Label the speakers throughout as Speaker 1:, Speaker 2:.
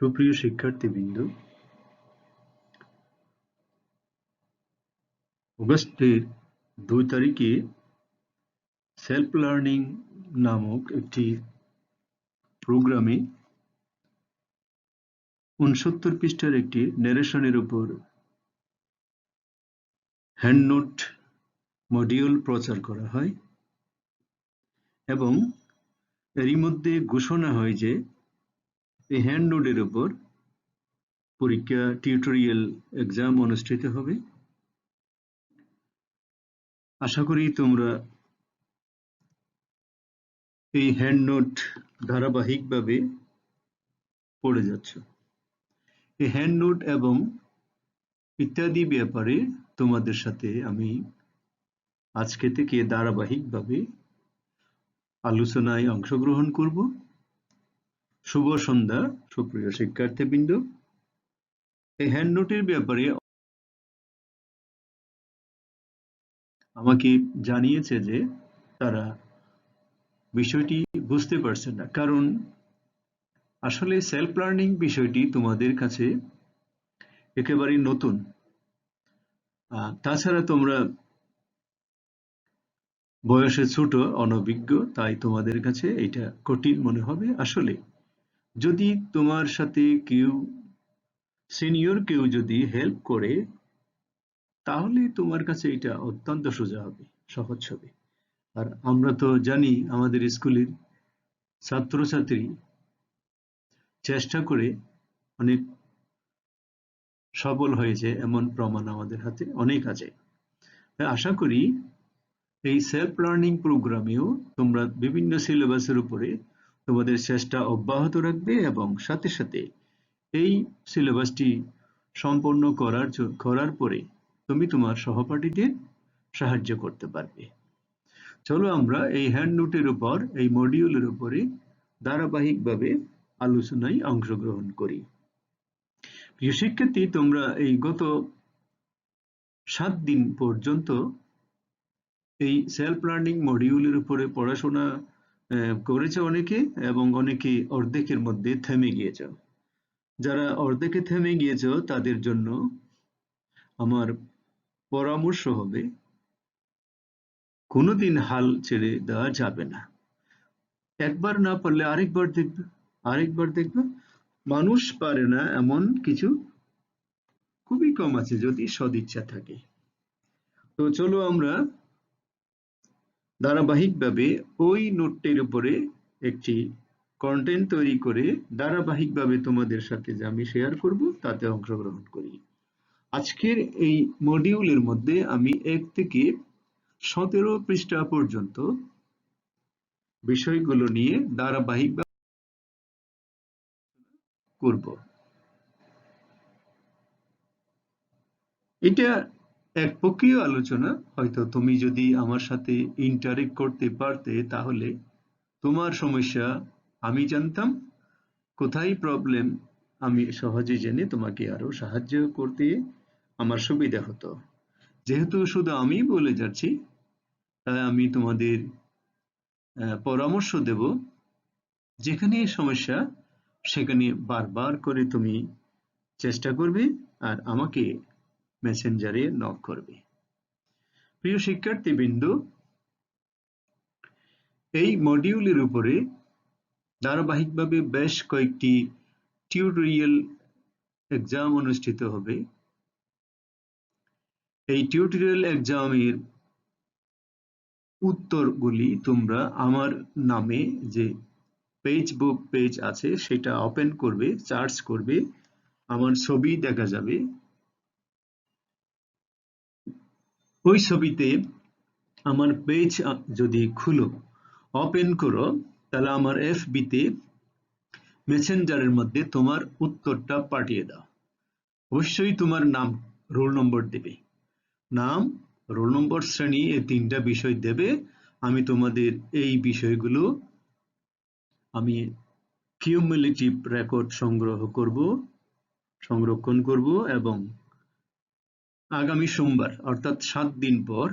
Speaker 1: সুপ্রিয় শিক্ষার্থীবৃন্দ, অগাস্টের 2 তারিখে সেলফ লার্নিং নামক একটি প্রোগ্রামে 69 পৃষ্ঠার একটি ন্যারেশনের উপর হ্যান্ডনোট মডিউল প্রচার করা হয় এবং এরই মধ্যে ঘোষণা হয় যে এই হ্যান্ডনোটের উপর পরীক্ষা টিউটোরিয়াল এক্সাম অনুষ্ঠিত হবে। আশা করি তোমরা এই হ্যান্ডনোট ধারাবাহিকভাবে পড়ে যাচ্ছ। এই হ্যান্ডনোট এবং ইত্যাদি ব্যাপারে তোমাদের সাথে আমি আজকে থেকে ধারাবাহিকভাবে আলোচনায় অংশগ্রহণ করব। শুভ সন্ধ্যা সুপ্রিয় শিক্ষার্থীবৃন্দ। এই হ্যান্ডনোটের ব্যাপারে আমাকে জানিয়েছে যে তারা বিষয়টি বুঝতে পারছে না, কারণ আসলে সেলফ লার্নিং বিষয়টি তোমাদের কাছে একেবারেই নতুন। তাছাড়া তোমরা বয়সে ছোট, অনভিজ্ঞ, তাই তোমাদের কাছে এটা কঠিন মনে হবে। আসলে যদি তোমার সাথে সিনিয়র কেউ যদি হেল্প করে, তাহলে তোমার কাছে এটা অত্যন্ত সোজা হবে, সহজ হবে। আর আমরা তো জানি আমাদের স্কুলের ছাত্রছাত্রী চেষ্টা করে অনেক সফল হয়েছে, এমন প্রমাণ আমাদের হাতে অনেক আছে। তাই আশা করি এই সেলফ লার্নিং প্রোগ্রামেও তোমরা বিভিন্ন সিলেবাসের উপরে তোমাদের চেষ্টা অব্যাহত রাখবে এবং সাথে সাথে এই সিলেবাসটি সম্পন্ন করার পরে তুমি তোমার সহপাঠীদের সাহায্য করতে পারবে। চলো আমরা এই হ্যান্ডনোটের উপর, এই মডিউলের উপরে ধারাবাহিকভাবে আলোচনায় অংশগ্রহণ করি। প্রিয় শিক্ষার্থী, তোমরা এই গত 7 দিন পর্যন্ত এই সেলফ লার্নিং মডিউলের উপরে পড়াশোনা করেছে অনেকে, এবং অনেকে অর্ধেকের মধ্যে থেমে গিয়েছ। যারা অর্ধেকে থেমে গিয়েছ তাদের জন্য আমার পরামর্শ হবে, কোনোদিন হাল ছেড়ে দেওয়া যাবে না। একবার না পারলে আরেকবার দেখবে। মানুষ পারে না এমন কিছু খুবই কম আছে, যদি সদিচ্ছা থাকে। তো চলো আমরা ধারাবাহিকভাবে ওই নোটটির উপরে একটি কন্টেন্ট তৈরি করে ধারাবাহিকভাবে তোমাদের সাথে যে আমি শেয়ার করব তাতে অংশগ্রহণ করি। আজকের এই মডিউলের মধ্যে আমি 1 থেকে 17 পৃষ্ঠা পর্যন্ত বিষয়গুলো নিয়ে ধারাবাহিকভাবে করব। এটা একপক্ষীয় আলোচনা। হয়তো তুমি যদি আমার সাথে ইন্টারেক্ট করতে পারতে, তাহলে তোমার সমস্যা আমি জানতাম, কোথায় প্রবলেম আমি সহজে জেনে তোমাকে আরো সাহায্য করতে আমার সুবিধা হতো। যেহেতু শুধু আমি বলে যাচ্ছি, তাই আমি তোমাদের পরামর্শ দেব। যেখানে সমস্যা সেখানে বারবার করে তুমি চেষ্টা করবে আর আমাকে মেসেঞ্জারে নক করবে। প্রিয় শিক্ষার্থীবৃন্দ, এই মডিউলের উপরে ধারাবাহিকভাবে বেশ কয়েকটি টিউটোরিয়াল এক্সাম অনুষ্ঠিত হবে। এই টিউটোরিয়াল এক্সামের উত্তরগুলি তোমরা আমার নামে যে ফেসবুক পেজ আছে সেটা ওপেন করবে, সার্চ করবে, আমার ছবি দেখা যাবে। ওই ছবিতে আমার পেজ যদি খুলো, ওপেন করো, তাহলে আমার FB তে মেসেঞ্জারের মধ্যে তোমার উত্তরটা পাঠিয়ে দাও। অবশ্যই তোমার নাম, রোল নম্বর দেবে। নাম, রোল নম্বর, শ্রেণী, এই 3টা বিষয় দেবে। আমি তোমাদের এই বিষয়গুলো আমি কিউমুলেটিভ রেকর্ড সংরক্ষণ করব এবং আগামী সোমবার অর্থাৎ 7 দিন পর,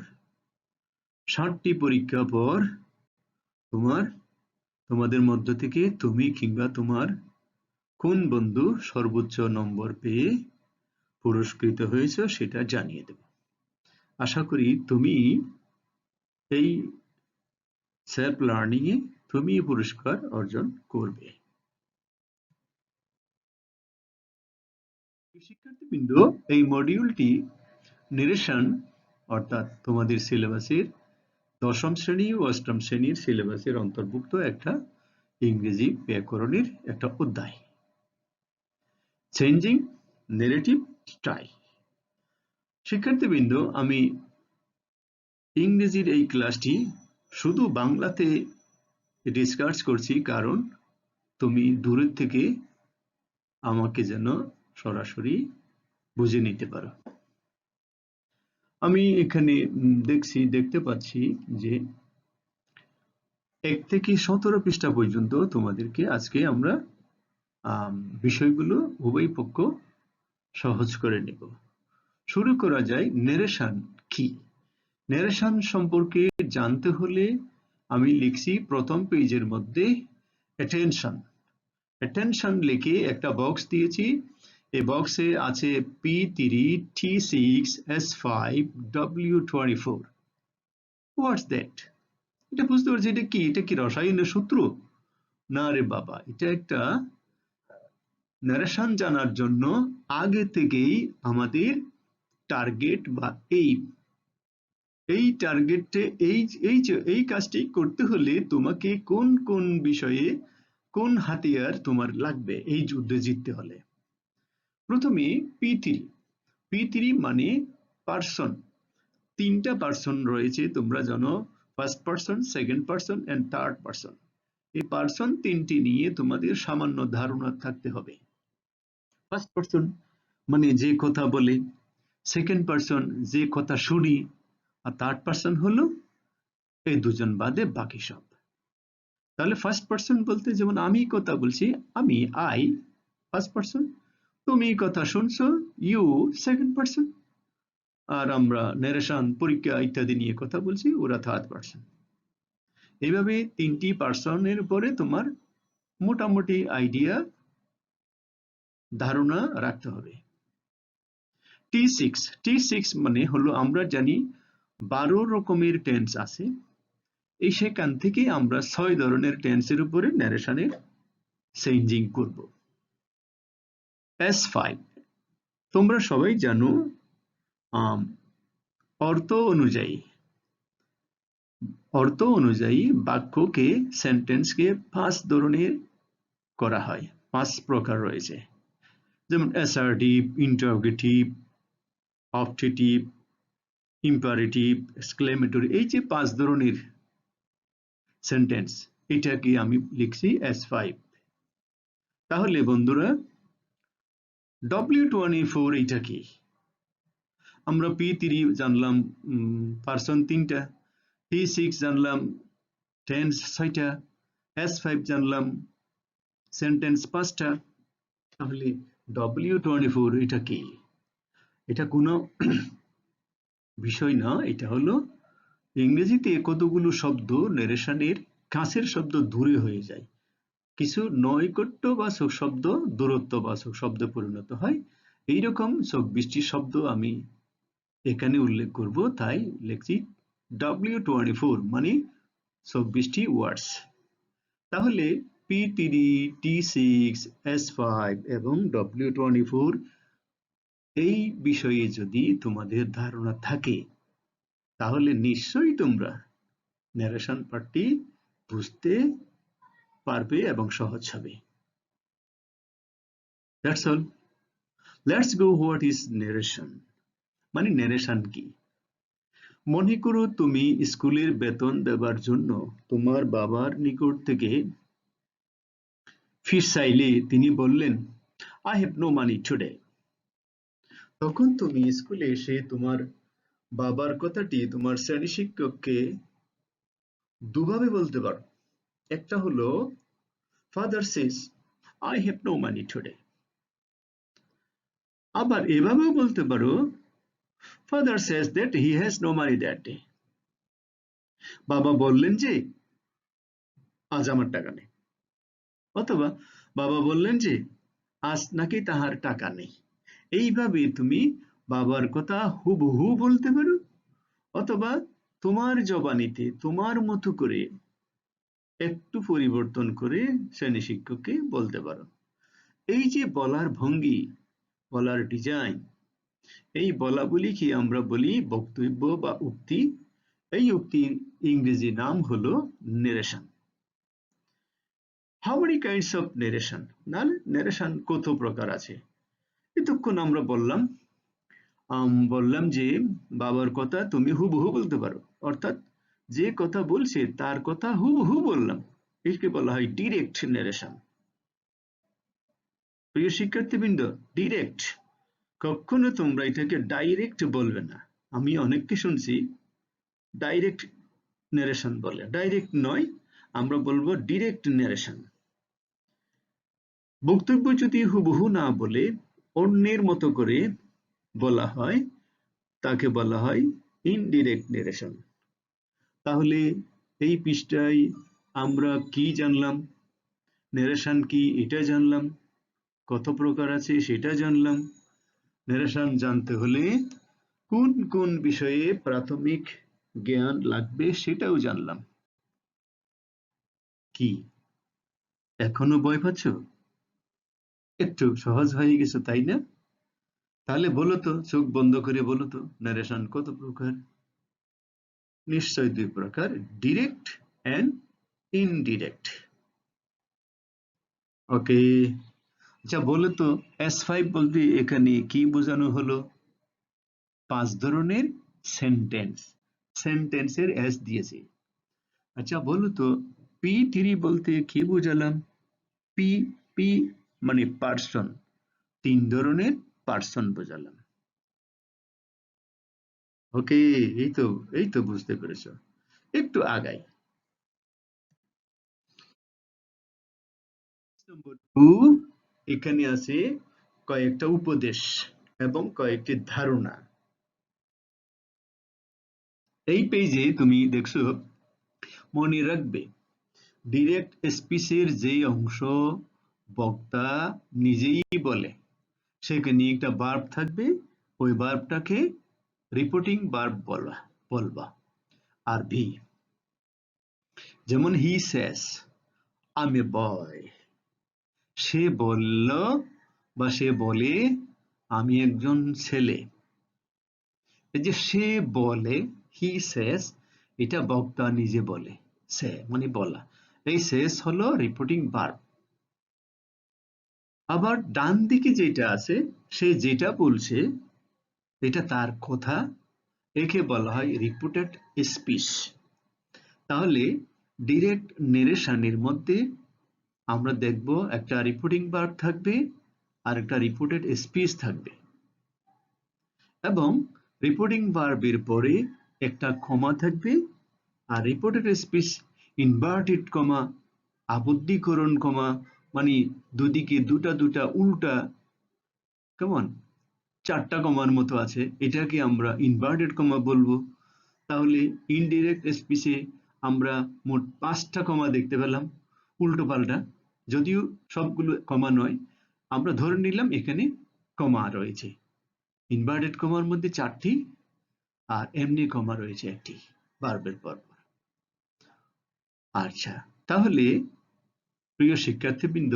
Speaker 1: 7টি পরীক্ষা পর তোমাদের মধ্য থেকে তুমি কিংবা তোমার কোন বন্ধু সর্বোচ্চ নম্বর পেয়ে পুরস্কৃত হয়েছ সেটা জানিয়ে দেব। আশা করি তুমি এই সেলফ লার্নিং এ তুমি পুরস্কার অর্জন করবে। শিক্ষার্থীবৃন্দ, এই মডিউলটি নিরেশন অর্থাৎ তোমাদের সিলেবাসের দশম শ্রেণী ও অষ্টম শ্রেণীর সিলেবাসের অন্তর্ভুক্ত একটা ইংরেজি ব্যাকরণের একটা অধ্যায়। Changing narrative style. শিক্ষার্থীবৃন্দ, আমি ইংরেজির এই ক্লাসটি শুধু বাংলাতে ডিসকাস করছি, কারণ তুমি দূরের থেকে আমাকে যেন সরাসরি বুঝে নিতে পারো। আমি এখানে দেখতে পাচ্ছি যে 1 থেকে 17 পৃষ্ঠা পর্যন্ত তোমাদেরকে আজকে আমরা বিষয়গুলো উভয় পক্ষ সহজ করে নেব। শুরু করা যায়। নেরেশন কি? নেরেশন সম্পর্কে জানতে হলে আমি লিখছি প্রথম পেজের মধ্যে অ্যাটেনশন। অ্যাটেনশন লিখে একটা বক্স দিয়েছি। এই বক্সে আছে P3, T6, S5, W24। What's that? এটা বুঝতে পারছি এটা কি? এটা কি রসায়নের সূত্র? না রে বাবা, এটা একটা নারেশন জানার জন্য আগে থেকেই আমাদের টার্গেট বা এই টার্গেটে এই কাজটি করতে হলে তোমাকে কোন কোন বিষয়ে কোন হাতিয়ার তোমার লাগবে এই যুদ্ধে জিততে হলে। প্রথমে P3 মানে পার্সন। 3টা পার্সন রয়েছে, তোমরা জানো, first person, second person and third person. এই পার্সন 3টি নিয়ে তোমাদের সামান্য ধারণা থাকতে হবে। ফার্স্ট পার্সন মানে যে কথা বলে, সেকেন্ড পার্সন যে কথা শুনি, আর থার্ড পার্সন হলো এই দুজন বাদে বাকি সব। তাহলে ফার্স্ট পার্সন বলতে যেমন আমি কথা বলছি, আমি আই ফার্স্ট পার্সন, তুমি কথা শুনছো ইউ সেকেন্ড পার্সন, আর আমরা নারেশন, পরীক্ষা ইত্যাদি নিয়ে কথা বলছি, ওরা থার্ড পার্সন। এইভাবে 3টি পার্সনের উপরে তোমার মোটামুটি আইডিয়া ধারণা রাখতে হবে। T6 মানে হলো আমরা জানি 12 রকমের টেন্স আছে। এই সেখান থেকে আমরা 6 ধরনের টেন্সের উপরে ন্যারেশনের চেঞ্জিং করব। S5 তোমরা সবাই জানো, অর্থ অনুযায়ী বাক্যকে, সেন্টেন্সকে 5 ধরনের করা হয়। 5 প্রকার রয়েছে, যেমন assertive, interrogative, optative, imperative, exclamatory. এই যে 5 ধরনের সেন্টেন্স, এটাকে আমি লিখছি S5। তাহলে বন্ধুরা, W24 এটা কি? আমরা P3 জানলাম, পার্সন 3টা, T6 জানলাম, টেন্স 6টা, S5 জানলাম, সেন্টেন্স 5টা। তাহলে W24 এটা কি? এটা কোনো বিষয় না, এটা হলো ইংরেজিতে কতগুলো শব্দ নারেশনের কাছের শব্দ দূরে হয়ে যায়, কিছু নৈকট্যবাচক শব্দ দূরত্ববাচক শব্দে পরিণত হয়। এইরকম 24টি শব্দ আমি এখানে উল্লেখ করব, তাই লিখছি W24 মানে 24টি ওয়ার্ডস। তাহলে P3, T6, S5 এবং W24 এই বিষয়ে যদি তোমাদের ধারণা থাকে, তাহলে নিশ্চয়ই তোমরা ন্যারেশন পার্টটি বুঝতে পারবে এবং সহজ হবে। That's all. Let's go. What is narration? মানে ন্যারেশন কি? মনে করো তুমি স্কুলের বেতন দেবার জন্য তোমার বাবার নিকট থেকে ফিস চাইলে, তিনি বললেন, I have no money today. তখন তুমি স্কুলে এসে তোমার বাবার কথাটি তোমার শ্রেণী শিক্ষককে দুভাবে বলতে পারো। একটা হলো, Father says, I have no money today. আবার এভাবেও বলতে পারো, Father says that he has no money that day. বাবা বললেন যে আজ আমার টাকা নেই। অথবা বাবা বললেন যে আজ নাকি তাহার টাকা নেই। এইভাবে তুমি বাবার কথা হুবহু বলতে পারো, অথবা তোমার জবানিতে তোমার মতো করে একটু পরিবর্তন করে শ্রেণী শিক্ষককে বলতে পারো। এই যে বলার ভঙ্গি, বলার ডিজাইন, এই বলাবলিকে আমরা বলি বক্তব্য বা উক্তি। এই উক্তির ইংরেজি নাম হলো narration. How many kinds of narration? না, নেরেশন কত প্রকার আছে। এতক্ষণ আমরা বললাম যে বাবার কথা তুমি হুবহু বলতে পারো, অর্থাৎ যে কথা বলছে তার কথা হুবহু বললাম, একে বলা হয় ডিরেক্ট নেরেশন। প্রিয় শিক্ষার্থীবৃন্দ, ডিরেক্ট, কখনো তোমরা এটাকে ডাইরেক্ট বলবে না। আমি অনেককে শুনছি ডাইরেক্ট নেরেশন বলে, ডাইরেক্ট নয়, আমরা বলবো ডিরেক্ট নেরেশন। বক্তব্য যদি হুবহু না বলে অন্যের মতো করে বলা হয়, তাকে বলা হয় ইনডিরেক্ট নেরেশন। তাহলে এই পৃষ্ঠায় আমরা কি জানলাম? নেরেশন কি এটা জানলাম, কত প্রকার আছে সেটা জানলাম। নেরেশন জানতে হলে কোন কোন বিষয়ে প্রাথমিক জ্ঞান লাগবে সেটাও জানলাম। কি এখনো ভয় পাচ্ছ? একটু সহজ হয়ে গেছে, তাই না? তাহলে বলো তো, চোখ বন্ধ করে বলো তো, নারেশন কত প্রকার? নিশ্চয় দুই প্রকার, ডিরেক্ট এন্ড ইনডিরেক্ট। ওকে, আচ্ছা বলো তো, S5 বলতে এখানে কি বোঝানো হলো? 5 ধরনের সেন্টেন্স, সেন্টেন্সের এস দিয়েছে। আচ্ছা বলো তো, P3 বলতে কি বোঝালাম? পি পি মানে পার্সন, 3 ধরনের পার্সন বোঝালাম। ওকে, এই তো বুঝতে পেরেছ। একটু আগাই। নম্বর 2, এখানে আছে কয়েকটা উপদেশ এবং কয়েকটি ধারণা। এই পেজে তুমি দেখছো, মনে রাখবে ডিরেক্ট স্পিচের যে অংশ বক্তা নিজেই বলে, সেখানে একটা ভার্ব থাকবে, ওই ভার্বটাকে রিপোর্টিং ভার্ব বলবা। আর ভি, যেমন হি সেজ, আই এম এ বয়। সে বলল বা সে বলে আমি একজন ছেলে। এই যে সে বলে, হি সেজ, এটা বক্তা নিজে বলে, সে মানে বলা। এই সেজ হলো রিপোর্টিং ভার্ব। আবার ডান দিকে যেটা আছে, সে যেটা বলছে এটা তার কথা, একে বলা হয় রিপোর্টেড স্পিচ। তাহলে ডিরেক্ট নেরেশনের মধ্যে আমরা দেখব একটা রিপোর্টিং ভার্ব থাকবে আর একটা রিপোর্টেড স্পিচ থাকবে, এবং রিপোর্টিং ভার্বের পরে একটা কমা থাকবে, আর রিপোর্টেড স্পিচ ইনভার্টেড কমা, আবদ্ধীকরণ কমা, মানে দুদিকে দুটা দুটা উল্টা, কেমন 4টা কমার মতো আছে, এটাকে আমরা ইনভার্টেড কমা বলবো। তাহলে ইনডিরেক্ট স্পিচে আমরা মোট 5টা কমা দেখতে পেলাম উল্টো পাল্টা, যদিও সবগুলো কমা নয়, আমরা ধরে নিলাম এখানে কমা রয়েছে। ইনভার্টেড কমার মধ্যে 4টি, আর এমনি কমা রয়েছে 1টি ভার্বের পর। আচ্ছা, তাহলে প্রিয় শিক্ষার্থীবৃন্দ,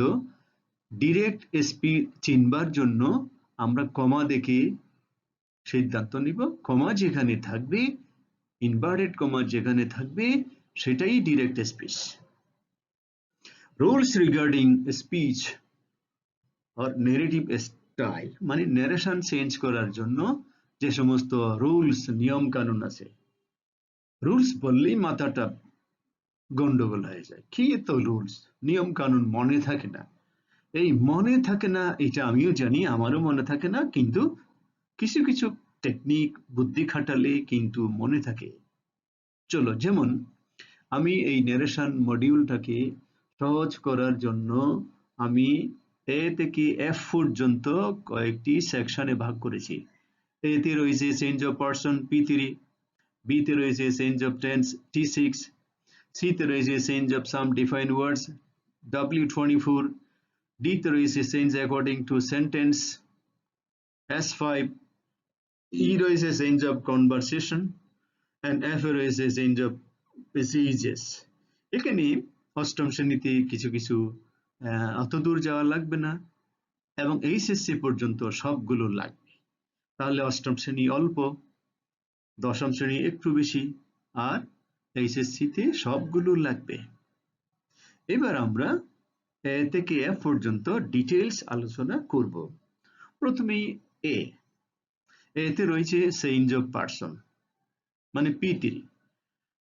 Speaker 1: ডিরেক্ট স্পিচ চিনবার জন্য আমরা কমা দেখে সিদ্ধান্ত নিব। কমা যেখানে থাকবে, ইনভার্টেড কমা যেখানে থাকবে, সেটাই direct speech. Rules regarding speech or narrative style, মানে ন্যারেশন চেঞ্জ করার জন্য যে সমস্ত রুলস নিয়ম কানুন আছে। রুলস বললেই মাথাটা গন্ডগোল হয়ে যায়, কি এত রুলস নিয়ম কানুন মনে থাকে না। এই মনে থাকে না, এটা আমিও জানি, আমারও মনে থাকে না, কিন্তু কিছু কিছু টেকনিক বুদ্ধি খাটালে কিন্তু মনে থাকে। চলো, যেমন আমি এই ন্যারেশন মডিউলটাকে সহজ করার জন্য আমি এ থেকে এফ পর্যন্ত কয়েকটি সেকশনে ভাগ করেছি। এতে রয়েছে চেঞ্জ অফ পারসন P3, বিতে রয়েছে চেঞ্জ অফ টেন্স T6, সিতে রয়েছে change of some defined words W24, D তে রয়েছে change according to sentence, S5 ই রয়েছে change of conversation, and F এ রয়েছে চেঞ্জ অফ পেসেজেস। এখানে অষ্টম শ্রেণীতে কিছু কিছু অত দূর যাওয়া লাগবে না এবং এইচএসসি পর্যন্ত সবগুলো লাগবে। তাহলে অষ্টম শ্রেণী অল্প, দশম শ্রেণী একটু বেশি, আর এইচএসসিতে সবগুলো লাগবে। এবার আমরা এ থেকে এফ পর্যন্ত ডিটেইলস আলোচনা করব। প্রথমেই এতে রয়েছে চেঞ্জ অফ পারসন, মানে P3।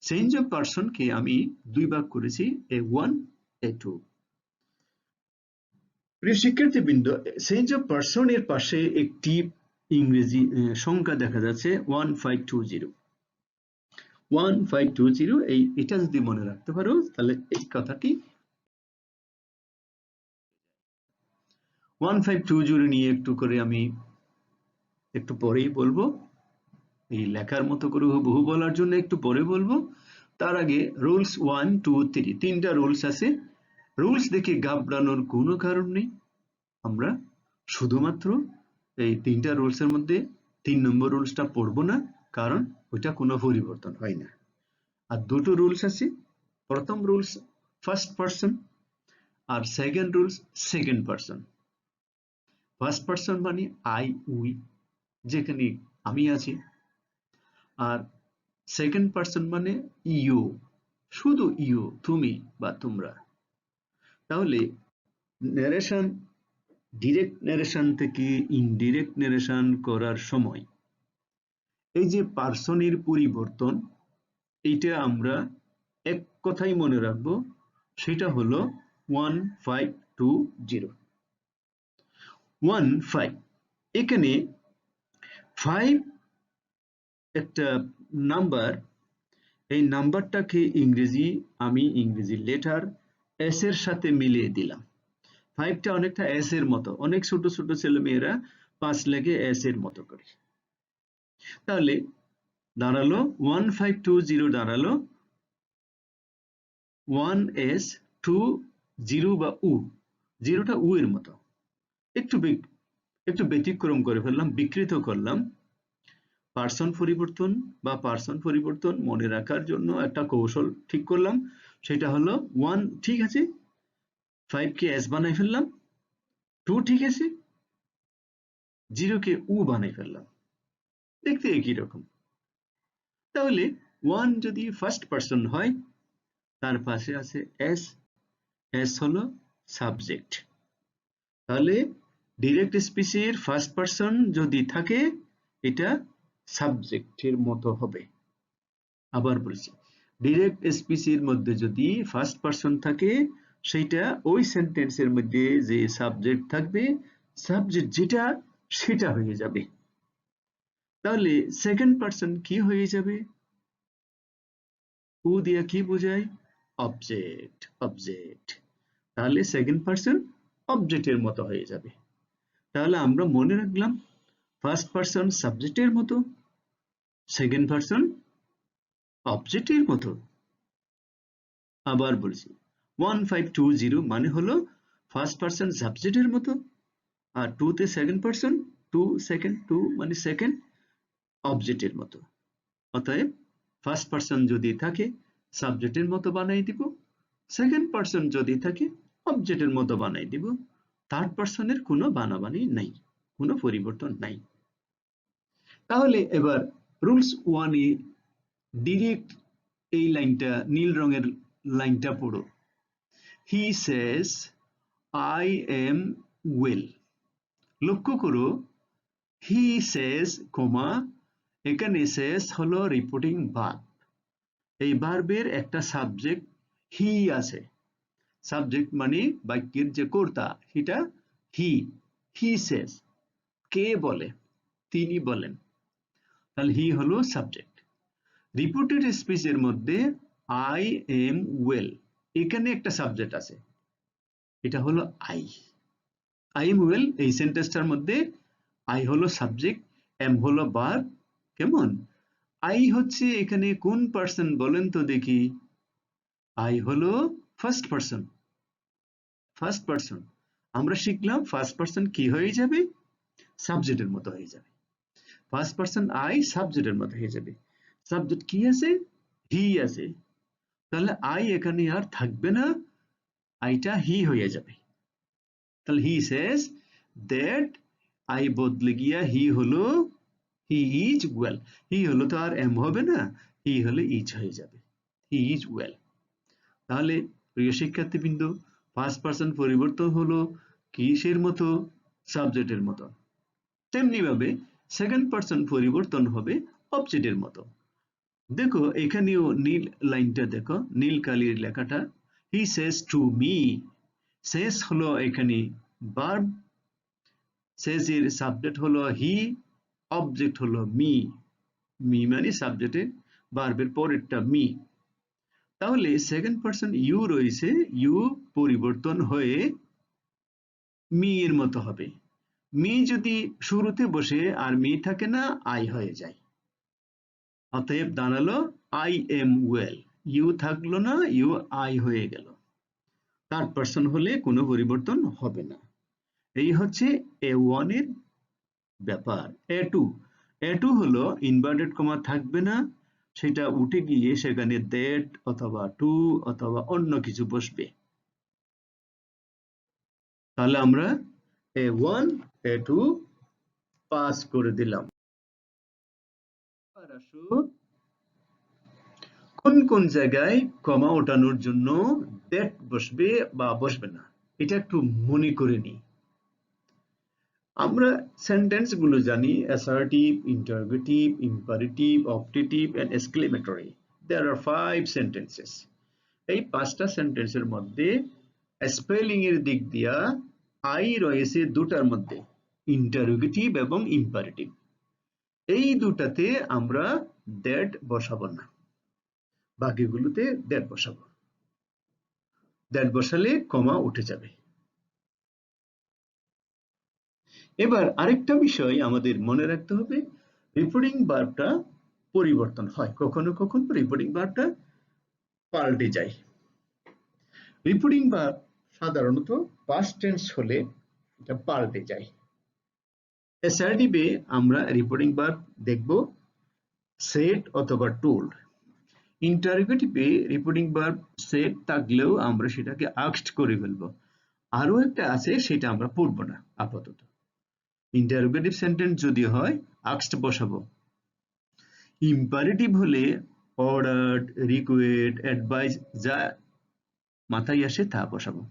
Speaker 1: চেঞ্জ অফ পারসন কে আমি দুই ভাগ করেছি, A1 A2। প্রিয় শিক্ষার্থীবৃন্দ, চেঞ্জ অফ পারসন এর পাশে একটি ইংরেজি সংখ্যা দেখা যাচ্ছে 1520। 1520, এটা যদি মনে রাখতে পারো তাহলে এই কথাটি 1520 নিয়ে একটু করে আমি একটু পরেই বলবো। এই লেখার মতো করে বহু বলার জন্য একটু পরে বলবো। তার আগে রুলস 1, 2, 3, তিনটা রুলস আছে। রুলস দেখে ঘাবড়ানোর কোনো কারণ নেই। আমরা শুধুমাত্র এই তিনটা রুলসের মধ্যে 3 নম্বর রুলসটা পড়বো না, কারণ ওইটা কোনো পরিবর্তন হয় না। আর দুটো রুলস আছে। প্রথম রুলস ফার্স্ট পারসন, আর second rules second person. First person মানে আই উই, যেখানে আমি আছি। আর সেকেন্ড পারসন মানে ইউ, শুধু ইউ, তুমি বা তোমরা। তাহলে ন্যারেশন, ডিরেক্ট ন্যারেশন থেকে ইনডিরেক্ট ন্যারেশন করার সময় এই যে পার্সনের পরিবর্তন, এইটা আমরা এক কথাই মনে রাখবো, সেটা হলো 1520। 15, এখানে 5 একটা নাম্বার। এই নাম্বারটাকে আমি ইংরেজি লেটার এস এর সাথে মিলিয়ে দিলাম। 5টা অনেকটা এস এর মতো, অনেক ছোট ছোট ছেলে মেয়েরা 5 লেগে এস এর মতো করে। তাহলে দাঁড়ালো 1520, দাঁড়ালো 1s 20 বা উ, জিরোটা উ এর মতো। একটু ব্যতিক্রম করে ফেললাম, বিকৃত করলাম। পার্সন পরিবর্তন মনে রাখার জন্য একটা কৌশল ঠিক করলাম, সেটা হলো 1 ঠিক আছে, 5 কে এস বানাই ফেললাম, 2 ঠিক আছে, 0 কে উ বানাই ফেললাম, দেখতে একই রকম। তাহলে 1 যদি ফার্স্ট পারসন হয়, তার পাশে আছে এস, এস হলো সাবজেক্ট। তাহলে ডিরেক্ট স্পিচের ফার্স্ট পারসন যদি থাকে, এটা সাবজেক্টের মতো হবে। আবার বলছি, ডিরেক্ট স্পিচের মধ্যে যদি ফার্স্ট পারসন থাকে, সেটা ওই সেন্টেন্সের মধ্যে যে সাবজেক্ট থাকবে, সাবজেক্ট যেটা সেটা হয়ে যাবে। তাহলে সেকেন্ড পারসন কি হয়ে যাবে? উ দিয়ে কি বোঝায়? অবজেক্ট। তাহলে সেকেন্ড পারসন অবজেক্টের মতো হয়ে যাবে। তাহলে আমরা মনে রাখলাম, ফার্স্ট পারসন সাবজেক্টের মতো, সেকেন্ড পারসন অবজেক্টের মতো। আবার বলছি, 1520 মানে হলো ফার্স্ট পারসন সাবজেক্টের মতো, আর 2 তে সেকেন্ড পারসন, 2 মানে সেকেন্ড অবজেক্টের মতো। অতএব ফার্স্ট পারসন যদি থাকে, সাবজেক্টের মতো বানাই দিব, সেকেন্ড পারসন যদি থাকে, অবজেক্টের মতো বানাই দিব। থার্ড পারসনের কোনো বানাবানি নাই, কোনো পরিবর্তন নাই। তাহলে এবার রুলস 1 এ ডিরেক্ট এই লাইনটা, নীল রঙের লাইনটা পড়ো। হি সেজ আই এম ওয়েল। লক্ষ্য করো, হি সেজ, এখানে সেজ হলো রিপোর্টিং ভার্ব। এই ভার্বের একটা সাবজেক্ট হি আছে। সাবজেক্ট মানে বাক্যের যে কর্তা, সেটা হি সেজ। কে বলে? তিনি বলেন। তাহলে হি হলো সাবজেক্ট। রিপোর্টেড স্পিচের মধ্যে আই এম ওয়েল, এখানে একটা সাবজেক্ট আছে, এটা হলো আই এম ওয়েল। এই সেন্টেন্সটার মধ্যে আই হলো সাবজেক্ট, এম হলো ভার্ব। কেমন? আই হচ্ছে এখানে কোন পার্সন বলেন তো দেখি? আই হলো ফার্স্ট পার্সন। আমরা শিখলাম ফার্স্ট পারসন কি হয়ে যাবে, সাবজেক্টের মতো হয়ে যাবে। ফার্স্ট পারসন আই সাবজেক্টের মতো হয়ে যাবে। সাবজেক্ট কি আছে, হি আছে, তাহলে আই এখানে আর থাকবে না, আইটা হি হয়ে যাবে। তাহলে হি সেজ দ্যাট, আই বদলে গিয়া হি হলো হি ইজ ওয়েল। হি হলো তো আর এম হবে না, হি হলে ইজ হয়ে যাবে, হি ইজ ওয়েল। তাহলে প্রিয় শিক্ষার্থীবৃন্দ, ফার্স্ট পারসন পরিবর্তন হলো কিসের মতো, সাবজেক্টের মতো। তেমনি ভাবে সেকেন্ড পারসন পরিবর্তন হবে অবজেক্টের মতো। দেখো এখানেও নীল লাইনটা দেখো, নীল কালির লেখাটা, হি সেজ টু মি। সেজ হলো এখানে ভার্ব, সেজ এর সাবজেক্ট হলো হি, অবজেক্ট হলো মি। মি মানে সাবজেক্টের ভার্বের পরেরটা মি। তাহলে সেকেন্ড পারসন ইউ রয়েছে, ইউ পরিবর্তন হয়ে মি এর মতো হবে। মি যদি শুরুতে বসে আর মি থাকে না, আই হয়ে যায়। অতএব দাঁড়ালো আই এম ওয়েল। ইউ থাকলো না, ইউ আই হয়ে গেল। থার্ড পারসন হলে কোনো পরিবর্তন হবে না। এই হচ্ছে A1 এর ব্যাপার। A2 হলো ইনভার্টেড কমা থাকবে না, সেটা উঠে গিয়ে সেখানে দ্যাট অথবা টু অথবা অন্য কিছু বসবে। তাহলে আমরা A1 A2 পাস করে দিলাম। কোন কোন জায়গায় কমা ওঠানোর জন্য দ্যাট বসবে বা বসবে না, এটা একটু মনে করে নিই। আমরা সেন্টেন্স গুলো জানি, assertive, interrogative, imperative, optative and exclamatory. There are 5 sentences. এই 5টা সেন্টেন্সের মধ্যে স্পেলিং এর দিক দিয়া আই রয়েছে দুটার মধ্যে, ইন্টারোগেটিভ এবং ইম্পারেটিভ। এই দুটাতে আমরা দ্যাট বসাবো না, বাকিগুলোতে দ্যাট বসাবো। দ্যাট বসালে কমা উঠে যাবে। এবার আরেকটা বিষয় আমাদের মনে রাখতে হবে, রিপোর্টিং ভার্বটা পরিবর্তন হয়, কখনো কখনো রিপোর্টিং ভার্বটা পাল্টে যায়। রিপোর্টিং ভার্ব সাধারণত পাস্ট টেন্স হলে এটা পাল্টে যায়। অ্যাসার্টিভে আমরা রিপোর্টিং ভার্ব দেখব সেড অথবা টোল্ড। ইন্টারোগেটিভে রিপোর্টিং ভার্ব সেড থাকলেও আমরা সেটাকে আস্কড করে ফেলবো। আরো একটা আছে, সেটা আমরা পড়বো না আপাতত। ইন্টারোগেটিভ সেন্টেন্স যদি হয় আস্কড বসাবো। ইম্পারেটিভ হলে অর্ডারড, রিকোয়েস্ট, অ্যাডভাইস যা মাথায় আসে তা বসাবো।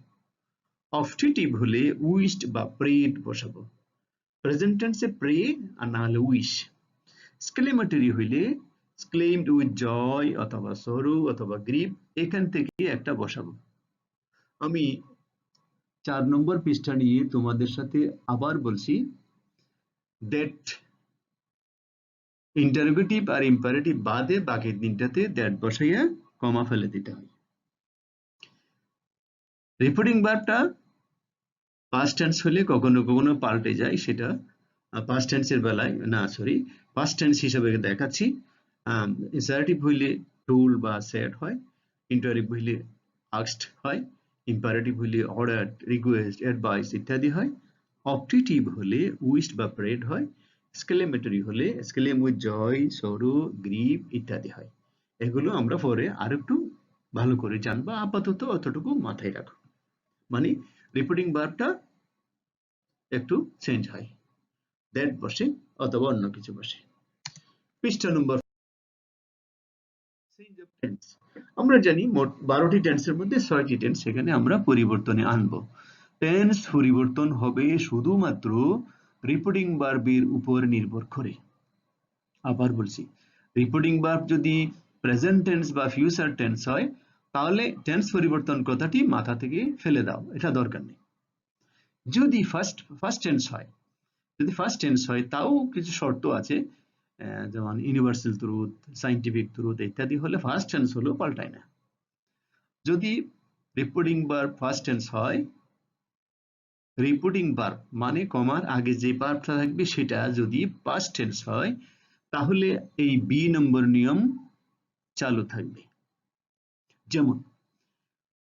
Speaker 1: অপটেটিভ হলে উইশড বা প্রেড বসাবো। প্রেজেন্ট টেন্সে প্রে আর না হলে উইশ। এক্সক্লেমেটরি হইলে এক্সক্লেইমড উইথ জয় অথবা সরো অথবা গ্রিভ, এখান থেকে একটা বসাবো। আমি 4 নম্বর পৃষ্ঠা নিয়ে তোমাদের সাথে আবার বলছি, দ্যাট ইন্টারোগেটিভ আর ইম্পারেটিভ বাদে বাকি তিনটাতে দ্যাট বসাইয়া কমা ফেলে দিতে হয়। রিপোর্টিং ভার্বটা পাস্ট টেন্স হলে কখনো কখনো পাল্টে যায়, সেটা পাস্ট টেন্সের বেলায় না, সরি, পাস্ট টেন্স হিসেবে দেখাচ্ছি। অ্যাসার্টিভ হইলে টোল্ড বা সেড হয়, ইন্টারোগেটিভ হইলে আস্কড হয়, ইম্পারেটিভ হইলে অর্ডার, রিকোয়েস্ট, অ্যাডভাইস ইত্যাদি হয়। অপটেটিভ হলে উইশড বা প্রেড হয়। এক্সক্লেমেটরি হলে এক্সক্লেম উইথ জয়, সরো, গ্রিভ ইত্যাদি হয়। এগুলো আমরা পরে আরেকটু ভালো করে জানবো, আপাতত অতটুকু মাথায় রাখো। মানে রিপোর্টিং ভার্বটা একটু চেঞ্জ হয়, দ্যাট বসে অথবা অন্য কিছু বসে। পৃষ্ঠা নম্বর। Change of tense. আমরা জানি মোট 12টি টেন্সের মধ্যে 6টি টেন্স সেখানে আমরা পরিবর্তনে আনবো। টেন্স পরিবর্তন হবে শুধুমাত্র রিপোর্টিং ভার্বের উপর নির্ভর করে। আবার বলছি, রিপোর্টিং ভার্ব যদি প্রেজেন্ট টেন্স বা ফিউচার টেন্স হয়, তাহলে টেন্স পরিবর্তন কথাটি মাথা থেকে ফেলে দাও, এটা দরকার নেই। যদি ফার্স্ট টেন্স হয়, যদি ফার্স্ট টেন্স হয় তাও কিছু শর্ত আছে, যেমন ইউনিভার্সাল ট্রুথ, সায়েন্টিফিক ট্রুথ ইত্যাদি হলে ফার্স্ট টেন্স হলেও পাল্টায় না। যদি রিপোর্টিং ভার্ব ফার্স্ট টেন্স হয়, রিপোর্টিং ভার্ব মানে কমার আগে যে ভার্বটা থাকবে সেটা যদি পাস্ট টেন্স হয়, তাহলে এই বি নম্বর নিয়ম চালু থাকবে। যেমন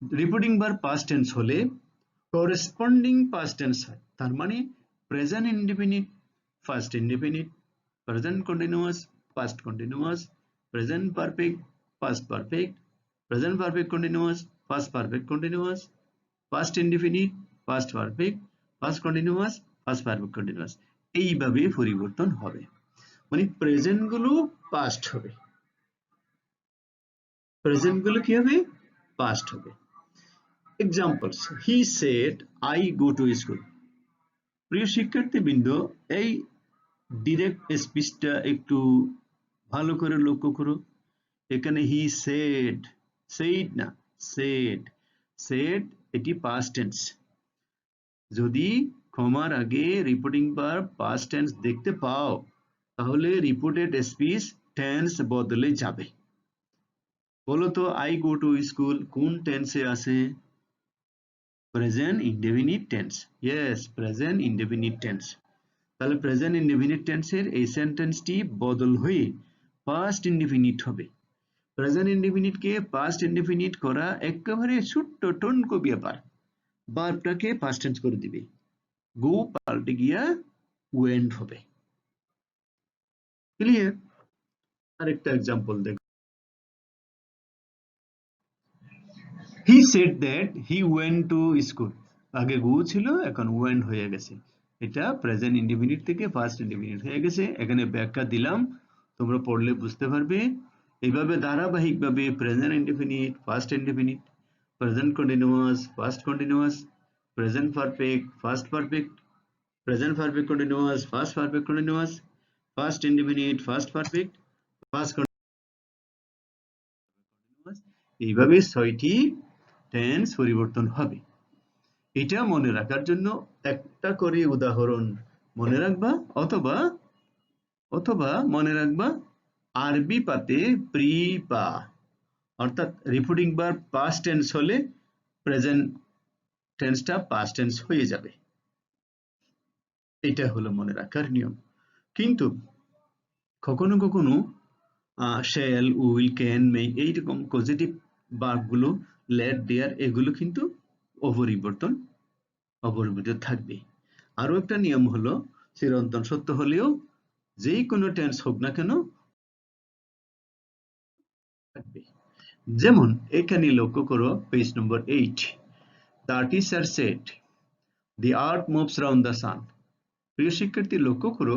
Speaker 1: রিপোর্টিং ভার্ব পাস্ট টেন্স হলে করেসপন্ডিং পাস্ট টেন্স হয়, তার মানে present indefinite first indefinite, present continuous past continuous, present perfect past perfect, present perfect continuous past perfect continuous, past indefinite past perfect past continuous past perfect continuous, এইভাবে পরিবর্তন হবে। মানে present গুলো past হবে, present গুলো কি হবে, পাস্ট হবে। Examples, he said I go to school. প্রিয় শিক্ষার্থীবৃন্দ, এই ডিরেক্ট স্পিচটা একটু ভালো করে লক্ষ্য করো। এখানে হি সেড, সেইড না, সেড, সেড এটি পাস্ট টেন্স। যদি কমার আগে রিপোর্টিং ভার্ব পাস্ট টেন্স দেখতে পাও, তাহলে রিপোর্টেড স্পিচ টেন্স বদলে যাবে। বলতো আই গো টু স্কুল কোন টেন্সে আছে? Present indefinite tense. Yes, present indefinite tense. তাহলে প্রেজেন্ট ইনডেফিনিট টেন্সের এই সেন্টেন্সটি বদল হয়ে পাস্ট ইনডেফিনিট হবে। প্রেজেন্ট ইনডেফিনিটকে পাস্ট ইনডেফিনিট করা একেবারে ছোট্ট টনক ব্যাপার। ভার্বটাকে পাস্ট টেন্স করে দিবে, গো পাল্টে গিয়া ওয়েন্ট হবে। ক্লিয়ার? আরেকটা এক্সাম্পল দেখো, he said that he went to school. আগে গো ছিল, এখন ওয়েন্ট হয়ে গেছে। এটা প্রেজেন্ট ইনডেফিনিট থেকে পাস্ট ইনডেফিনিট হয়ে গেছে। এখানে ব্যাখ্যা দিলাম, তোমরা পড়লে বুঝতে পারবে। এইভাবে ধারাবাহিকভাবে present indefinite, past indefinite, present continuous, past continuous, present perfect, past perfect, present perfect continuous, past perfect continuous, past indefinite, past perfect, past continuous, এইভাবে 6টি টেন্স পরিবর্তন হবে। এটা মনে রাখার জন্য একটা করে উদাহরণ মনে রাখবা, অথবা মনে রাখবা আরবি পাতে প্রি পা, অর্থাৎ রিপোর্টিং ভার্ব পাস্ট টেন্স হলে প্রেজেন্ট টেন্সটা পাস্ট টেন্স হয়ে যাবে। এটা হলো মনে রাখার নিয়ম। কিন্তু কখনো কখনো শ্যাল, উইল, ক্যান, মে এইরকম পজিটিভ ভার্বগুলো, লেট, দেয়ার, এগুলো কিন্তু অপরিবর্তিত থাকবে। আরো একটা নিয়ম হলো, চিরন্তন সত্য হলেও যেই কোনো টেন্স হোক না কেন থাকবে। যেমন এখানে লক্ষ্য করো, page number 8, the teacher said the earth moves round the sun. প্রিয় শিক্ষার্থী লক্ষ্য করো,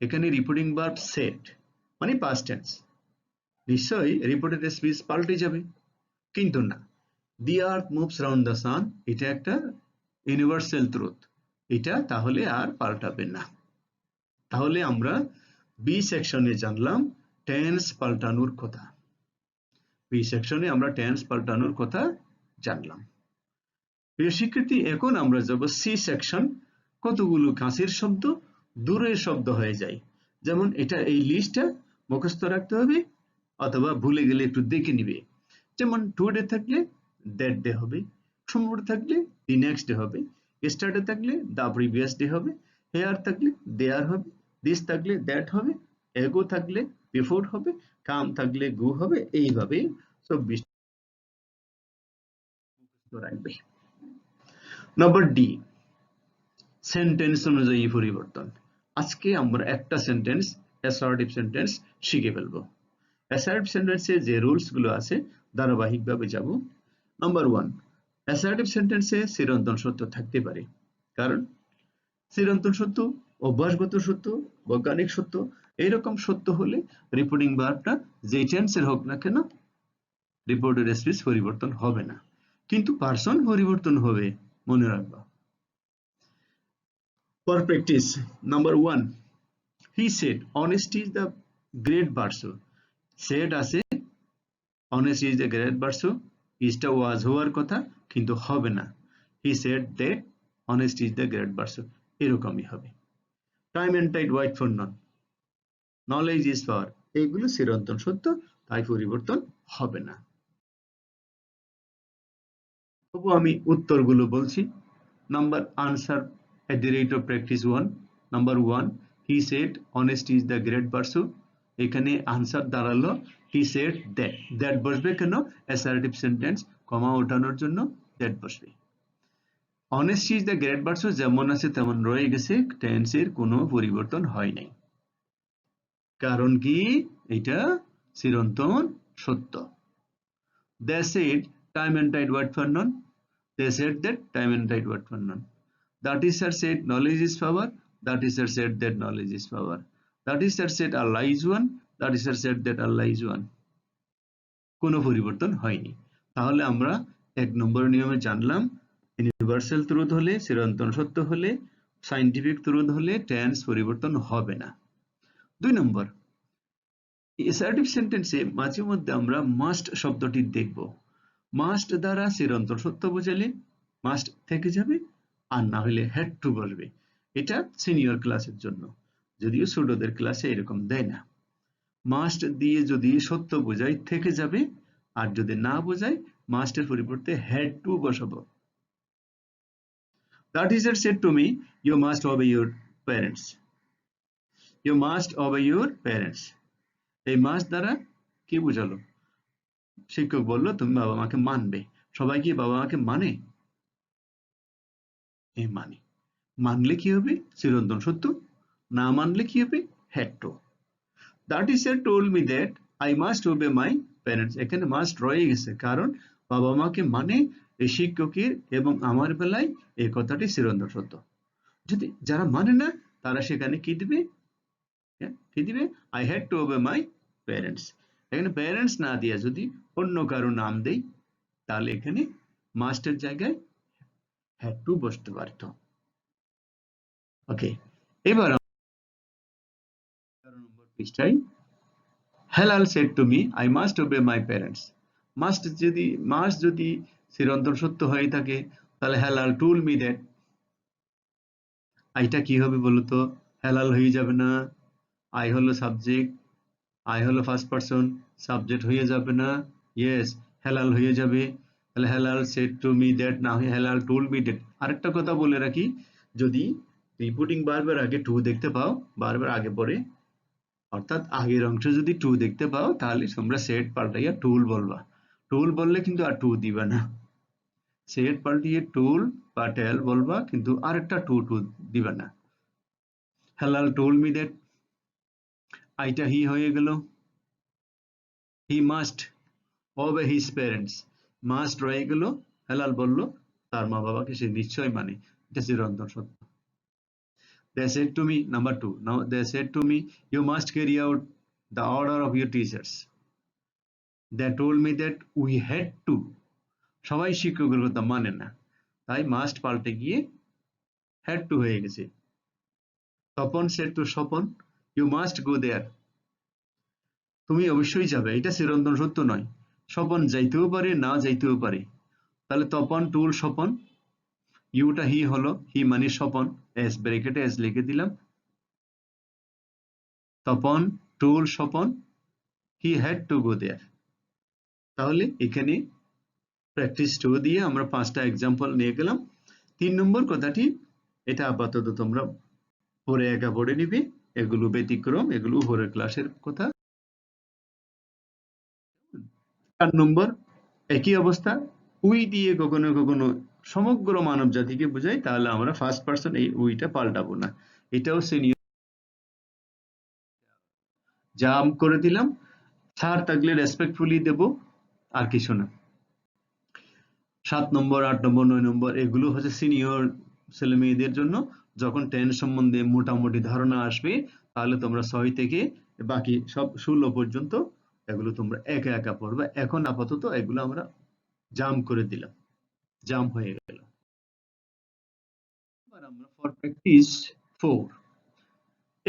Speaker 1: এখানে রিপোর্টিং ভার্ব সেড মানে পাস্ট টেন্স, নিশ্চয়ই রিপোর্টেড স্পিচ পাল্টে যাবে। কিন্তু না, the earth moves round the sun এটা একটা ইউনিভার্সাল ট্রুথ, এটা তাহলে আর পাল্টাবে না। তাহলে আমরা বি সেকশনে জানলাম টেন্স পাল্টানোর কথা। বি সেকশনে আমরা টেন্স পাল্টানোর কথা জানলাম। প্রিয় শিক্ষার্থী, এখন আমরা যাব সি সেকশন। কতগুলো কাছের শব্দ দূরের শব্দ হয়ে যায়। যেমন এটা, এই লিস্টটা মুখস্থ রাখতে হবে, অথবা ভুলে গেলে একটু দেখে নিবে। যেমন টুডে থাকলে দ্যাট ডে হবে, টুমরো থাকলে দি নেক্সট ডে হবে, ইয়েস্টারডে থাকলে দ্য প্রিভিয়াস ডে হবে, হেয়ার থাকলে দেয়ার হবে, দিস থাকলে দ্যাট হবে, এগো থাকলে বিফোর হবে, কাম থাকলে গো হবে। এইভাবে 24 রাখবে। নম্বর ডি, সেন্টেন্স অনুযায়ী পরিবর্তন। আজকে আমরা একটা সেন্টেন্স, অ্যাসার্টিভ সেন্টেন্স শিখে ফেলবো। অ্যাসার্টিভ সেন্টেন্সে যে রুলস গুলো আছে ধারাবাহিকভাবে যাব। নাম্বার 1, অ্যাসার্টিভ সেন্টেন্সে চিরন্তন সত্য থাকতে পারে, কারণ চিরন্তন সত্য, অভ্যাসগত সত্য, বৈজ্ঞানিক সত্য, এইরকম সত্য হলে রিপোর্টিং ভার্বটা যে টেন্সের হোক না কেন রিপোর্টেড স্পিচ পরিবর্তন হবে না, কিন্তু পার্সন পরিবর্তন হবে, মনে রাখবা। For practice, number 1, he said honesty is the great virtue. Said আছে, honesty is the great virtue, ইজটা ওয়াজ হওয়ার কথা কিন্তু হবে না। He said that honesty is the great virtue, এরকমই হবে। Time and tide wait for none, knowledge is power, এইগুলো চিরন্তন সত্য, তাই পরিবর্তন হবে না। তবু আমি উত্তরগুলো বলছি। Number answer at the rate of practice 1. Number 1, he said honesty is the great virtue. এখানে আনসার দাঁড়ালো he said that. that বসবে কেন? অ্যাসার্টিভ সেন্টেন্স, কমা ওঠানোর জন্য that বসবে। অনেস্ট ইজ দ্য গ্রেট ভার্সও যেমন আছে তেমন রয়ে গেছে, টেন্সের কোনো পরিবর্তন হয় নাই। কারণ কি? এটা চিরন্তন সত্য। They said time and tide wait for none. They said that time and tide wait for none. The teacher said knowledge is power. The teacher said that knowledge is power. The teacher said Allah is one. The teacher said that Allah is one. কোনো পরিবর্তন হয়নি। তাহলে আমরা 1 নম্বর নিয়মে জানলাম universal truth হলে, চিরন্তন সত্য হলে, সায়েন্টিফিক ট্রুথ হলে টেন্স পরিবর্তন হবে না। 2 নম্বর, অ্যাসার্টিভ সেন্টেন্সে মাঝে মধ্যে আমরা মাস্ট শব্দটি দেখব। মাস্ট দ্বারা চিরন্তন সত্য বোঝালে মাস্ট থেকে যাবে, আর না হলে হ্যাড টু বলবে। এটা সিনিয়র ক্লাসের জন্য, যদিও ছোটদের ক্লাসে এরকম দেয় না। মাস্ট দিয়ে যদি সত্য বোঝায় থেকে যাবে, আর যদি না বোঝায় মাস্টের পরিবর্তে হ্যাড টু বসাবো। The teacher said to me, you must obey your parents. You must obey your parents. এই মাস্ট দ্বারা কি বোঝালো? শিক্ষক বলল তুমি বাবা মাকে মানবে। সবাই কি বাবা মাকে মানে? মানে। মানলে কি হবে? চিরন্তন সত্য। না মানলে কি হবে? Had to. The teacher told me that I must obey my parents. এখানে মাস্ট রয়ে গেছে, কারণ বাবা মাকে মানে এই শিক্ষকের এবং আমার বেলায় এই কথাটি চিরন্তন সত্য। যদি যারা মানে না তারা সেখানে কি দিবে? কি দিবে? I had to obey my parents. এখানে প্যারেন্টস না দিয়ে যদি অন্য কারো নাম দেই তাহলে এখানে মাস্টের জায়গায় হ্যাড টু বসতে পারত। ওকে, এবার 11 নম্বর পৃষ্ঠায় Helal said to me I must ওবে my parents. Must যদি চিরন্তন সত্য হয়ে থাকে তাহলে হেলাল টুল মি দ্যাট। আইটা কি হবে বলতো? হেলাল হয়ে যাবে না? আই হলো সাবজেক্ট, আই হলো ফার্স্ট পারসন, সাবজেক্ট হয়ে যাবে না? ইয়েস, হেলাল হয়ে যাবে। তাহলে Helal said to me that না হয়ে হেলাল টুল মি দ্যাট। আরেকটা কথা বলে রাখি, যদি রিপোর্টিং বারবার আগে টু দেখতে পাও, বারবার আগে পরে, অর্থাৎ আগের অংশে যদি টু দেখতে পাও তাহলে তোমরা সেট পাল্টাইয়া টুল বলবা। টুল বললে কিন্তু আর টু দিবা না। সেট পাল্টিয়ে টুল বা টেল বলবা, কিন্তু আরেকটা টু দিবা না। হেলাল টোল মি দ্যাট, আইটা হি হয়ে গেল। He must obey his parents. Must রয়ে গেল, হেলাল বলল তার মা বাবাকে সে নিশ্চয় মানে। এটা চিরন্তন সত্য। They said to me, number 2. Now they said to me, you must carry out the order of your teachers. They told me that we had to. সবাই শিক্ষকের কথা মানে না, তাই মাস্ট পাল্টে গিয়ে had to হয়ে গেছে। Tapan said to Swapan, you must go there. তুমি অবশ্যই যাবে। এটা চিরন্তন সত্য নয়, স্বপন যাইতেও পারে না যাইতেও পারে। তাহলে তপন টুল স্বপন, ইউটা হি হলো, হি মানে স্বপন, এস ব্র্যাকেটে এস লিখে দিলাম। Tapan told Swapan, he had to go there. তাহলে এখানে প্র্যাকটিস 2 দিয়ে আমরা 5টা এক্সাম্পল নিয়ে গেলাম। 3 নম্বর কথাটি এটা আপাতত তোমরা পরে একা পড়ে নিবে, এগুলো ব্যতিক্রম, এগুলো উপরের ক্লাসের কথা। 4 নম্বর একই অবস্থা, উই দিয়ে কখনো কখনো সমগ্র মানব জাতিকে বোঝায়, তাহলে আমরা ফার্স্ট পারসন এই উইটা পাল্টাবো না। এটাও সিনিয়র জাম করে দিলাম। স্যার থাকলে রেসপেক্টফুলি দেব, আর কিছু না। 7 নম্বর 8 নম্বর 9 নম্বর এগুলো হচ্ছে সিনিয়র ছেলে মেয়েদের জন্য। যখন টেন্স সম্বন্ধে মোটামুটি ধারণা আসবে তাহলে তোমরা 6 থেকে বাকি সব 16 পর্যন্ত এগুলো তোমরা একা একা পড়বে। এখন আপাতত এগুলো আমরা জাম করে দিলাম, জাম হয়ে গেল। এবার আমরা ফর প্র্যাকটিস 4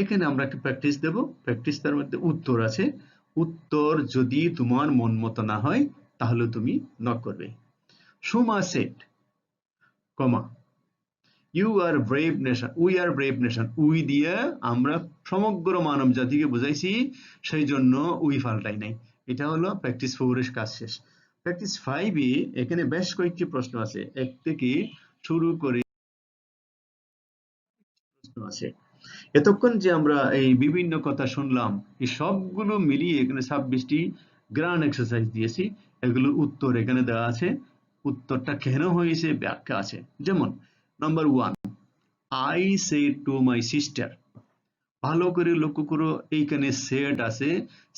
Speaker 1: এখানে আমরা একটা প্র্যাকটিস দেব। প্র্যাকটিস তার মধ্যে উত্তর আছে। উত্তর যদি তোমার মন মতো না হয় তাহলে তুমি নক করবে। Suma said, comma, you are brave nation, we are brave nation. We দিয়ে আমরা সমগ্র মানব জাতিকে বুঝাইছি, সেই জন্য উই পাল্টাই নাই। এটা হলো প্র্যাকটিস 4 এর কাজ শেষ। প্র্যাকটিস 5 এ এখানে বেশ কয়েকটি প্রশ্ন আছে, 1 থেকে শুরু করে প্রশ্ন আছে। এতক্ষণ যে আমরা এই বিভিন্ন কথা শুনলাম, এই সবগুলো মিলিয়ে এখানে 26টি গ্রান্ড এক্সারসাইজ দিয়েছি। এগুলোর উত্তর এখানে দেওয়া আছে, উত্তরটা কেন হয়েছে ব্যাখ্যা আছে। যেমন number 1, I said to my sister. ভালো করে লক্ষ্য করো, এইখানে said আছে,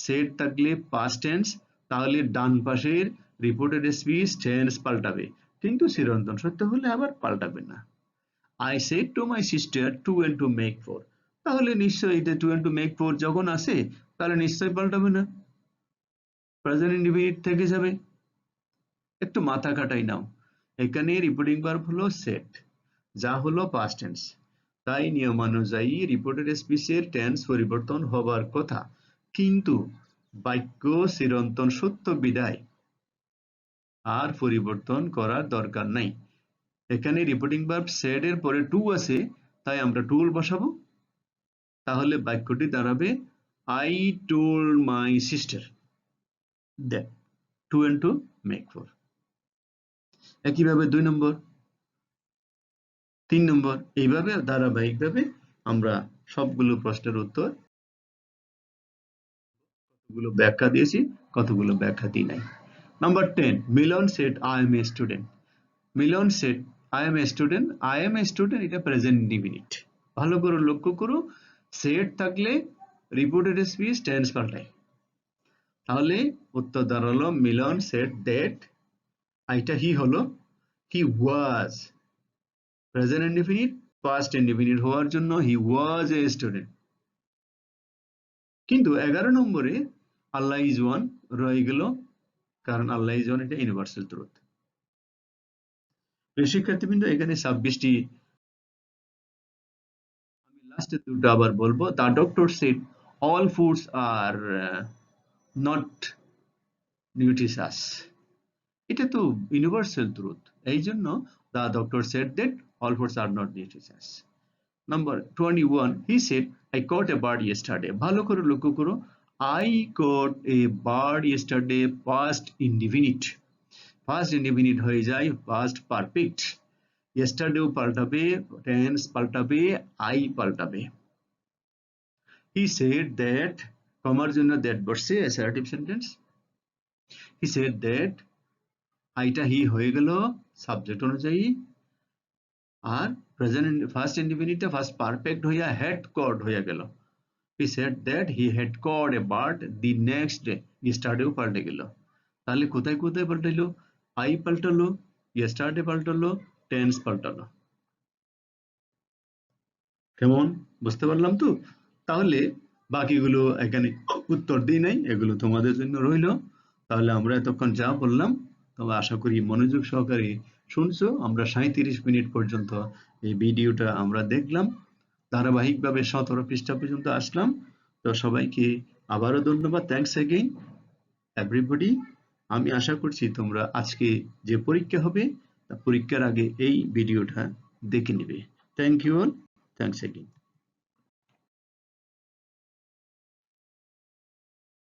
Speaker 1: said থাকলে past tense, তাহলে ডান পাশের রিপোর্টেড স্পিচ টেন্স পাল্টাবে, কিন্তু চিরন্তন সত্য হলে আবার পাল্টাবে না। I said to my sister 2 and 2 make 4, তাহলে নিশ্চয়ই এটা 2 and 2 make 4 যখন আসে তাহলে নিশ্চয়ই পাল্টাবে না, প্রেজেন্ট ইনডিফিনিট থেকে যাবে। একটু মাথা কাটাই নাও, এখানে রিপোর্টিং ভার্ব হলো said, যা হলো past tense, তাই নিয়মানুযায়ী রিপোর্টেড স্পিচের টেন্স পরিবর্তন হবার কথা, কিন্তু বাক্য চিরন্তন সত্য বিধায় আর পরিবর্তন করার দরকার নাই। এখানে রিপোর্টিং ভার্ব said এর পরে টু আছে, তাই আমরা টুল বসাবো, তাহলে বাক্যটি দাঁড়াবে I told my sister that 2 and 2 make 4। একইভাবে 2 নম্বর, 3 নম্বর, এইভাবে ধারাবাহিকভাবে আমরা সবগুলো প্রশ্নের উত্তর, কতগুলো ব্যাখ্যা দিয়েছি, কতগুলো ব্যাখ্যা দিই নাই। Number 10, Milan said I am a student. Milan said I am a student. I am a student, এটা প্রেজেন্ট ইনডিফিনিট। ভালো করে লক্ষ্য করো, said থাকলে রিপোর্টেড স্পিচ টেন্স পাল্টায়, তাহলে উত্তর দাঁড়ালো মিলন said that, এটা হি হলো, he was, present indefinite past indefinite হওয়ার জন্য he was a student। কিন্তু 11 নম্বরে আল্লাহ ইজ ওয়ান রয়ে গেল, কারণ আল্লাহ ইজ ওয়ান এটা ইউনিভার্সাল ট্রুথ। শিক্ষার্থীবৃন্দ, এখানে 26টি, আমি লাস্টে দুটো আবার বলবো। The doctor said all foods are not nutritious, এটা তো ইউনিভার্সাল ট্রুথ, এই জন্য the doctor said that all foods are not nutritious. Number 21, he said I caught a bird yesterday. ভালো করে লক্ষ্য করো, I caught a bird yesterday past indefinite, past indefinite হয়ে যায় past perfect, yesterday পাল্টাবে, tense পাল্টাবে, I পাল্টাবে। He said that, কমার জন্য that বসছে assertive sentence, he said that, আইটা হি হয়ে গেল সাবজেক্ট অনুযায়ী, আর প্রেজেন্ট ফার্স্ট ইনডিফিনিটটা ফার্স্ট পারফেক্ট হইয়া had caught হয়ে গেল। He said that he had caught a bird the next day, yesterday পাল্টে গেল, তাহলে কোথায় কোথায় পাল্টাইলো, I পাল্টালো, yesterday পাল্টালো, tense পাল্টালো। কেমন, বুঝতে পারলাম তো? তাহলে বাকিগুলো এখানে উত্তর দিই নাই, এগুলো তোমাদের জন্য রইল। তাহলে আমরা এতক্ষণ যা বললাম তোমরা আশা করি মনোযোগ সহকারে শুনছো। আমরা 37 মিনিট পর্যন্ত এই ভিডিওটা আমরা দেখলাম, ধারাবাহিকভাবে 17 পৃষ্ঠা পর্যন্ত আসলাম। তো সবাইকে আবারও ধন্যবাদ, থ্যাংকস এগেইন এভরিবডি। আমি আশা করছি তোমরা আজকে যে পরীক্ষা হবে তা পরীক্ষার আগে এই ভিডিওটা দেখে নিবে। Thank you all, thanks again.